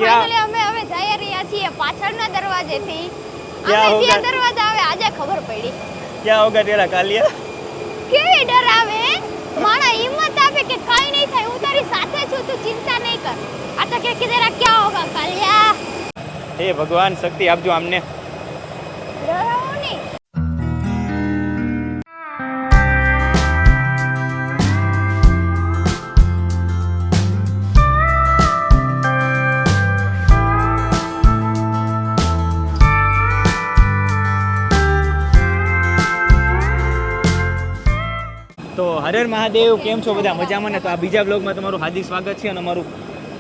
Finally અમે હવે જઈ રહ્યા છીએ પાછળના દરવાજેથી. क्या અમે होगा? જે દરવાજા આવે આજે ખબર પડી. क्या होगा तेरा कालिया? કેવી ડરાવે. મારા હિંમત આપે કે કાઈ નહીં થાય, હું તારી સાથે છું, તું ચિંતા નહીં કર. આ તો કે તેરા क्या होगा કાલિયા. हे भगवान शक्ति आपजो आमने. ડરાવો નહીં. તો હરેર મહાદેવ, કેમ છો બધા? મજામાં ને? તો આ બીજા બ્લોગમાં તમારું હાર્દિક સ્વાગત છે. અને અમારું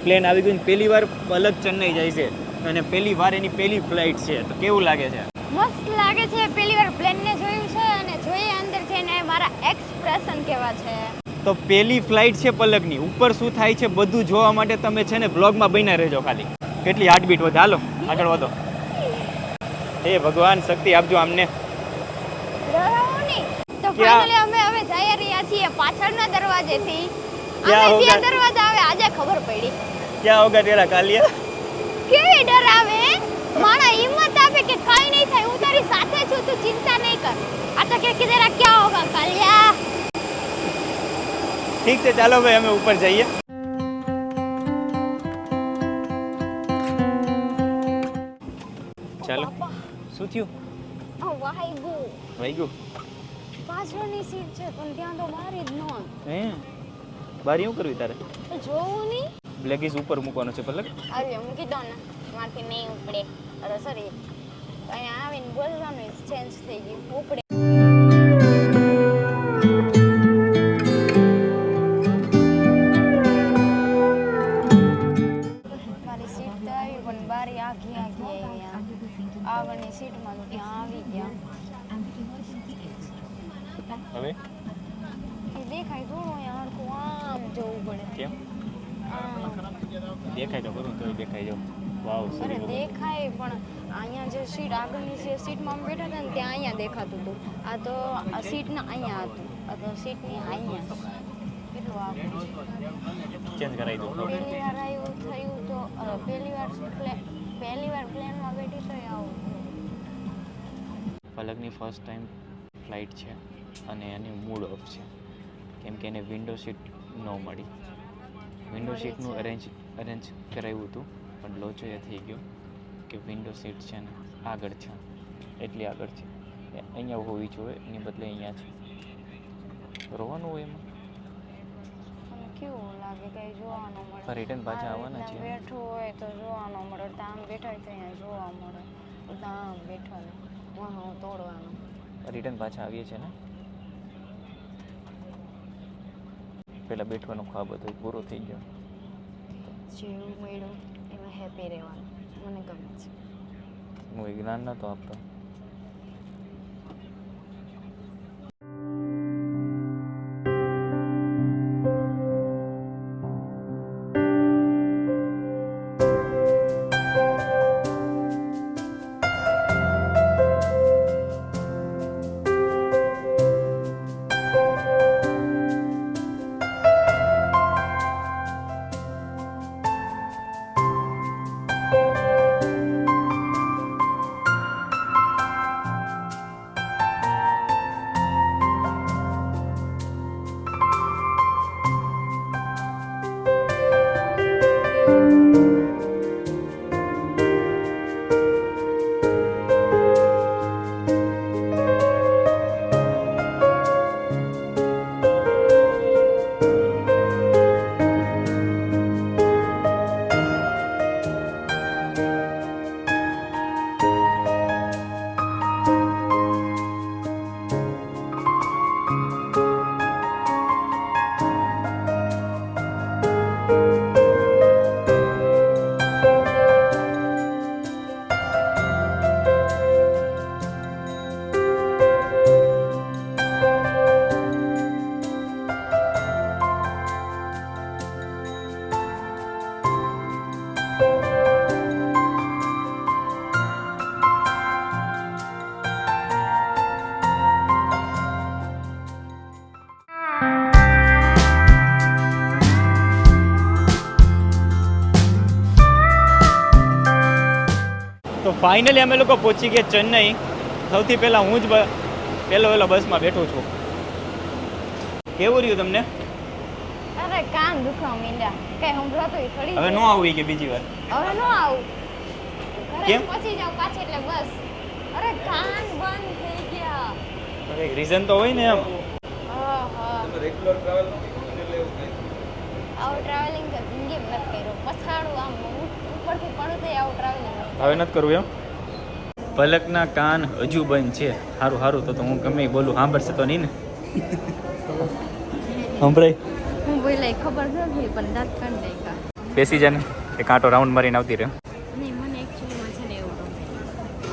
પ્લેન આવી ગયું. પહેલી વાર પલક ચેન્નઈ જાય છે અને પહેલી વાર એની પહેલી ફ્લાઇટ છે. તો કેવું લાગે છે? મસ્ત લાગે છે. પહેલી વાર પ્લેનને જોયું છે અને જોઈએ અંદર જઈને મારા એક્સપ્રેશન કેવા છે. તો પહેલી ફ્લાઇટ છે પલકની. ઉપર શું થાય છે બધું જોવા માટે તમે છે ને બ્લોગમાં બન્યા રહેજો. ખાલી કેટલી હાર્ટબીટ વધે. હાલો આગળ વધો. હે ભગવાન શક્તિ આપજો આમને. ડરાવો નહીં. તો क्या? ફાઇનલી અમે હવે જઈ રહ્યા છીએ પાછળના દરવાજેથી. क्या અમે જે होगा? દરવાજા આવે આજે ખબર પડી. क्या होगा तेरा कालिया? કેવી ડરાવે. મારા હિંમત આપે કે કાઈ નહીં થાય, હું તારી સાથે છું, તું ચિંતા નહીં કર. આ તો કે તેરા क्या होगा કાલિયા. ઠીક છે, ચાલો ભાઈ અમે ઉપર જઈએ. ચાલો. શું થયું? વાહિગુ. વાગ્યું? પાછળની સીટ છે પણ ત્યાં તો બારી જ નહોત. હે બારી શું કરવી તારે? તો જોવું નહીં. બ્લેગીસ ઉપર મૂકવાનો છે પલક. અરે મૂકી દો ને, મારથી નહીં ઉપડે. અરે સોરી, અહીંયા આવીને બોલવાનું ચેન્જ થઈ ગયું. ઉપડે. મારી સીટ તો આવી પણ બારી આખી આખી આવી. આગળની સીટમાં તો ત્યાં આવી ગયા. હવે એ દેખાય થોડું અહીંયા હરખું આમ જવું પડે. કેમ આમ. દેખાય તો કરું તોય દેખાય જાવ. વાવ અરે સરી દેખાય પણ અહીંયા જે સીટ આગળની જે સીટમાં અમે બેઠા હતા ને ત્યાં અહીંયા દેખાતું હતું. આ તો આ સીટના અહીંયા હતું. આ તો સીટની અહીંયા. કેટલું આગળ ચેન્જ કરાવી દો. પહેલી વાર આવ્યું થયું તો પહેલી વાર પ્લેનમાં બેઠી તો આવું. પલકની ફર્સ્ટ ટાઈમ ફ્લાઇટ છે અને એની મૂડ ઓફ છે કેમ કે એને વિન્ડો સીટ ન મળી. વિન્ડો સીટનું અરેન્જ કરાવ્યું હતું પણ લોચો એ થઈ ગયો કે વિન્ડો સીટ છે ને આગળ છે, એટલી આગળ છે. અહીંયા હોવી જોઈએ એની બદલે અહીંયા છે. રોવાનું હોય એમાં. અને કેવું લાગે કઈ જોવા ન મળે. રિટર્ન પાછા આવવાના છે. બેઠું હોય તો જોવા ન મળે. આમ બેઠા હોય તો અહીંયા જોવા મળે. આમ બેઠા ને વાહ તોડવાનું. રિટર્ન પાછા આવીએ છીએ ને. પેલા બેઠવાનો ખ્વાબ હતો એ પૂરો થઈ ગયો. જેવું મળ્યું એમાં હેપી રહેવાનું મને ગમે છે. હું એ જ્ઞાન નહોતો આપતો. તો ફાઇનલી અમે લોકો પહોંચી ગયા ચેન્નઈ. સૌથી પહેલાં હું જ પહેલો બસમાં બેઠો છું. કેવું રહ્યું તમને? અરે કાન દુખવા માંડ્યા. કઈ સંભળાતું થોડી. હવે નો આવી કે બીજી વાર? હવે નો આવું. કેમ? પહોંચી જાવ પાછી એટલે બસ. અરે કાન બંધ થઈ ગયા. અરે રીઝન તો હોય ને એમ. હા હા. તમે રેગ્યુલર ટ્રાવેલ નથી કર્યું એટલે એવું થાય. આવું ટ્રાવેલિંગ તો જિંદગીમાં નથી કર્યું. પછાડું આમ ઉપરથી પડું તો આવું ટ્રાવેલિંગ. હવે નથી કરવું એમ? પલકના કાન હજુ બંધ છે. સારું સારું તો હું ગમે એ બોલું સાંભળશે તો નહીં ને? સંભળાય? હું બોલાય ખબર નથી પણ દાંત કાઢી નાખ્યા. બેસી જા ને એ કાંટો રાઉન્ડ મારીને આવતી રહે. નહીં મને એકચ્યુઅલીમાં છે ને એવું ગમે.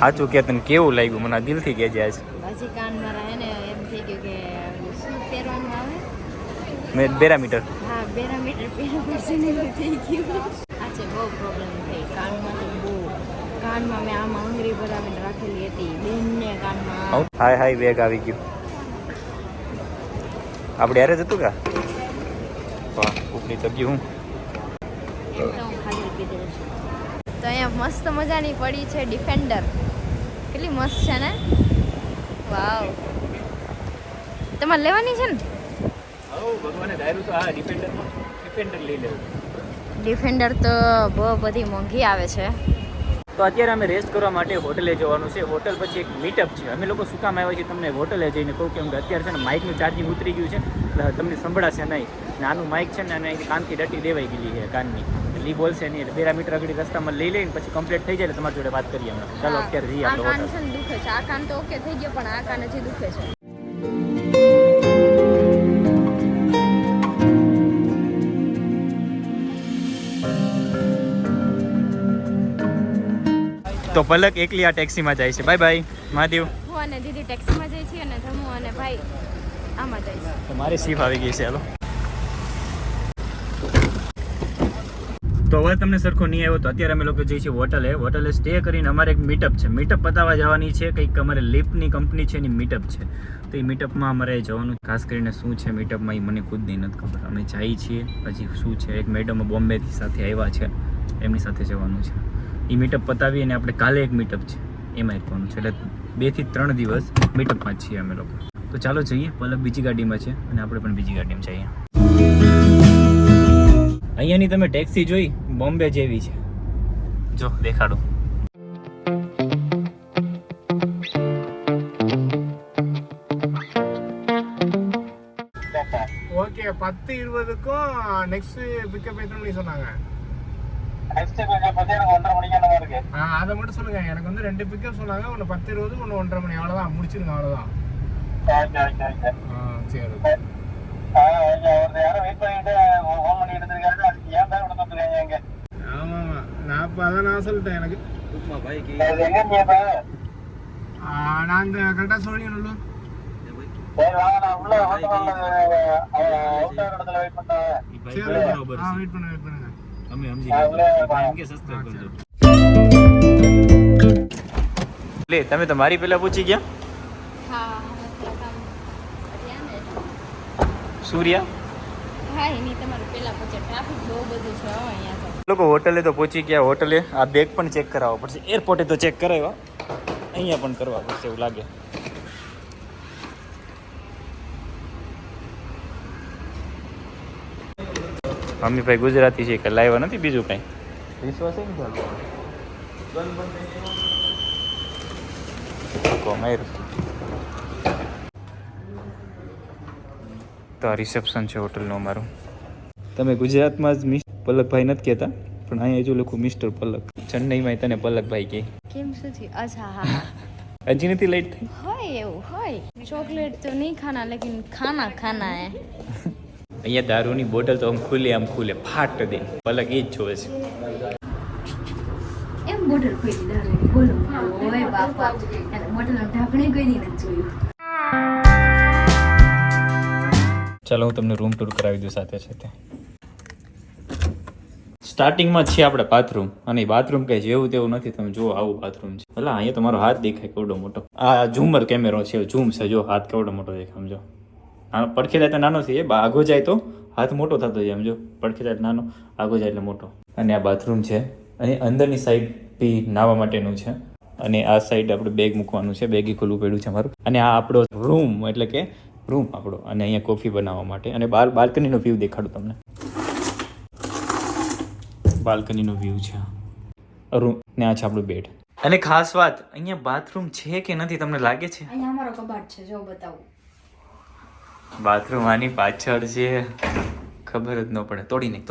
સાચું કે તને કેવું લાગ્યું? મને દિલથી કહેજે આજ. પછી કાન મારા હે ને એમ થઈ ગયું કે શું પહેરવાનું આવે. મેં બેરામીટર. હા બેરામીટર પહેરવું પડશે ને એવું થઈ ગયું. આ છે બહુ પ્રોબ્લેમ થઈ કાનમાં તો બહુ. કાનમાં મેં આમ આંગળી ભરાવીને રાખેલી હતી બેનને કાનમાં. હાય હાય બેગ આવી ગયું. આપણે યારે જ હતું કા? વાહ ઉપરી તો ગયું હું. એમ તો હું ખાલી પીધેલું છે. તો અહીંયા મસ્ત મજાની પડી છે ડિફેન્ડર. કેટલી મસ્ત છે ને. વાવ તમારે લેવાની છે ને? ભગવાને ધાર્યું તો હા ડિફેન્ડર લઈ લેવું. ડિફેન્ડર તો બહુ બધી મોંઘી આવે છે. તો અત્યારે અમે રેસ્ટ કરવા માટે હોટલે જવાનું છે. હોટલ પછી એક મીટઅપ છે. અમે લોકો શું કામ આવ્યા છીએ તમને હોટલે જઈને કહું કેમ કે અત્યારે છે ને માઇકનું ચાર્જિંગ ઉતરી ગયું છે એટલે તમને સંભળાશે નહીં. અને આનું માઇક છે ને અને કાનથી ડટી દેવાઈ ગયેલી છે કાનની એટલે એ બોલશે નહીં. એટલે 2 મીટર આગળ રસ્તામાં લઈ લઈને પછી કમ્પ્લીટ થઈ જાય એટલે તમારી જોડે વાત કરીએ હમણાં. ચાલો અત્યારે જઈએ આપણે હોટલ. આ કાન છે ને દુખે છે. આ કાન તો ઓકે થઈ ગયો પણ આ કાન હજી દુખે છે. તો પલક એકલી આ ટેક્સીમાં જાય છે. Bye bye Mahadev. હું અને દીદી ટેક્સીમાં જઈએ છીએ અને ધમુ અને ભાઈ આમાં જાય છે. તો મારી સીફ આવી ગઈ છે. હાલો તો હવે તમને સરખો નહીં આવ્યો તો અત્યારે અમે લોકો જઈએ છીએ હોટલે સ્ટે કરીને અમારે એક મીટઅપ છે. મીટઅપ પતાવવા જવાની છે. કંઈક અમારે લિફ્ટની કંપની છે એની મીટઅપ છે. તો એ મીટઅપમાં અમારે જવાનું. ખાસ કરીને શું છે મીટઅપમાં એ મને ખુદ નહીં નથી ખબર. અમે જઈએ છીએ પછી શું છે એક મેડમ બોમ્બેથી સાથે આવ્યા છે એમની સાથે જવાનું છે. એ મીટઅપ પતાવી અને આપણે કાલે એક મીટઅપ છે એમાં જવાનું છે. એટલે 2 થી 3 દિવસ મીટઅપમાં જ છીએ અમે લોકો. તો ચાલો જઈએ. પલક બીજી ગાડીમાં છે અને આપણે પણ બીજી ગાડીમાં જઈએ. અહીંયાની તમે ટેક્સી જોઈ બોમ્બે જેવી છે. જો દેખાડો. ஓகே 10:20க்கும் நெக்ஸ்ட் பிக்கப் எத்தனை மணிக்கு சொன்னாங்க? அதை மட்டும் சொல்லுங்க. எனக்கு வந்து 2 பிக்கப் சொன்னாங்க. ஒன்று 10:20 ஒன்று 1:30 மணி. அவ்வளோதான் முடிச்சிருங்க. அவ்வளோதான். சரி ஆமா ஆமா நான் இப்போ அதான் நான் சொல்லிட்டேன். எனக்கு நான் இந்த கரெக்டாக சொல்லிடணும்ல. வெயிட் பண்ணுங்க. લે તમે તો મારી પહેલા પૂછી ગયા. હા સૂર્યા હા એની તમારે પેલા પછી ટ્રાફિક બહુ બધું છે અહીંયા તો. લોકો હોટલે તો પહોંચી ગયા. હોટલે આ બેગ પણ ચેક કરાવવો પડશે. એરપોર્ટે તો ચેક કરાવ્યા, અહીંયા પણ કરવા પડશે એવું લાગે. મમ્મીભાઈ ગુજરાતી છે કે લાવ્યા નથી બીજું કાંઈ વિશ્વાસ તો આ રિસેપ્શન છે હોટલનું અમારું. તમે ગુજરાતમાં જ પલકભાઈ નથી કહેતા પણ અહીંયા જો લખું મિસ્ટર પલક. ચેન્નઈમાં તને પલકભાઈ કહે. કેમ શું થયું? અચ્છા હા હજી નથી લેટ થઈ? હોય એવું હોય. ચોકલેટ તો નહીં ખાના લેકિન ખાના ખાના હે. અહીંયા દારૂની બોટલ તો આમ ખુલે ફાટ દે. પલક એ જ જોવે છે. એમ બોટલ ખોલી દારૂની બોલો ઓય બાપા એટલે બોટલનું ઢાંકણ કોઈ નહીં જોયું. ચાલો હું તમને રૂમ ટૂર કરાવી દઉં સાથે સાથે. સ્ટાર્ટિંગમાં જ છે આપણે બાથરૂમ અને બાથરૂમ કંઈ જેવું તેવું નથી. તમે જુઓ આવું બાથરૂમ છે. એટલે અહીંયા તમારો હાથ દેખાય કેવડો મોટો. આ ઝૂમર કેમેરો છે. ઝૂમ છે જો હાથ કેવડો મોટો દેખાય. સમજો આનો પડખે જાય તો નાનો થઈ જાય, આગો જાય તો હાથ મોટો થતો જાય. સમજો પડખે જાય નાનો, આગો જાય એટલે મોટો. અને આ બાથરૂમ છે અને અંદરની સાઈડ ભી નાહવા માટેનું છે અને આ સાઈડ આપણે બેગ મૂકવાનું છે. બેગ ખુલ્લું પડ્યું છે મારું. અને આ આપણો રૂમ એટલે કે રૂમ આપણો. અને અહીંયા કોફી બનાવવા માટે અને બહાર બાલ્કનીનો વ્યૂ દેખાડું તમને. બાલ્કનીનો વ્યૂ છે રૂમ ને આ છે આપણું બેડ. અને ખાસ વાત અહીંયા બાથરૂમ છે કે નથી તમને લાગે છે? અહીંયા અમારો કબાટ છે, જો બતાવું. બાથરૂમ આની પાછળ છે, ખબર જ ન પડે. તોડી નાખ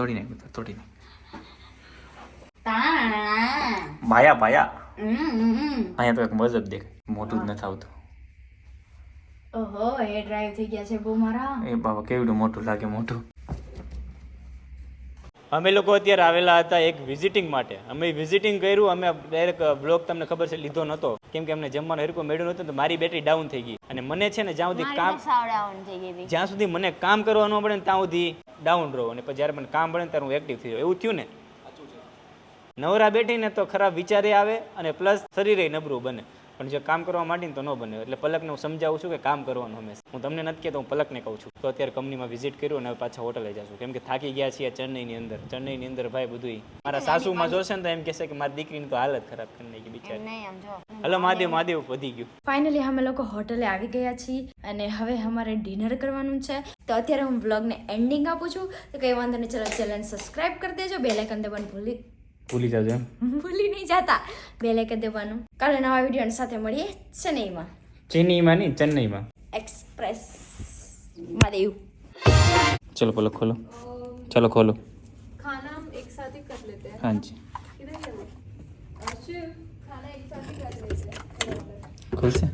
ભાયા. અહીંયા તો એક મજબ દેખાય, મોટું જ નથી આવતું. ઓહો, એ ડ્રાઈવ થઈ ગયા છે બહુ મારા. એ બાબા કેવડું મોટું લાગે, મોટું. અમે લોકો અત્યારે આવેલા હતા એક વિઝિટિંગ માટે. અમે વિઝિટિંગ કર્યું. અમે ડાયરેક્ટ બ્લોગ તમને ખબર છે લીધો નહોતો, કેમ કે અમને જમવાનું હરકું મેળવ્યું નહોતું. તો મારી બેટરી ડાઉન થઈ ગઈ. અને મને છે ને જ્યાં સુધી મને કામ કરવા ન પડે ને ત્યાં સુધી ડાઉન રહો. અને પછી જ્યારે મને કામ પડે ને ત્યારે હું એક્ટિવ થઈ જાઉં. એવું થયું ને. નવરા બેઠીને તો ખરાબ વિચારે આવે અને પ્લસ શરીરે નબળું બને. પણ જો કામ કરવા માંડીને તો ન બને. એટલે પલકને હું સમજાવું છું કે કામ કરવાનું હંમેશા. હું તમને નથી કહેતો, હું પલકને કહું છું. તો અત્યારે કંપનીમાં વિઝિટ કર્યું અને હવે પાછા હોટલે જશું, કેમ કે થાકી ગયા છીએ ચેન્નઈની અંદર ભાઈ બધું. મારા સાસુમાં જોશે ને તો એમ કહેશે કે મારી દીકરીની તો હાલત ખરાબ કરી નાખી બિચારી. હલો મહાદેવ વધી ગયું. ફાઇનલી અમે લોકો હોટલે આવી ગયા છીએ અને હવે અમારે ડિનર કરવાનું છે. તો અત્યારે હું વ્લોગને એન્ડિંગ આપું છું. તો કંઈ વાંધો નહીં, ચલો ચેનલ સબસ્ક્રાઇબ કરી દેજો. બેલ આઇકન દબાવવાનું ભૂલી જાજો એમ. ભૂલી નહીં જતા. બેલ આઇકન દબાવવાનું. કાલે નવા વિડીયો સાથે મળીએ ચેન્નઈમાં નહીં, ચેન્નઈમાં એક્સપ્રેસ મહાદેવ. चलो पलक खोलो. चलो खोलो. खाना हम एक साथ ही कर लेते हैं. हाँ जी. किधर है वो? अर्शिव, खाना एक साथ ही कर लेते हैं. खुल से.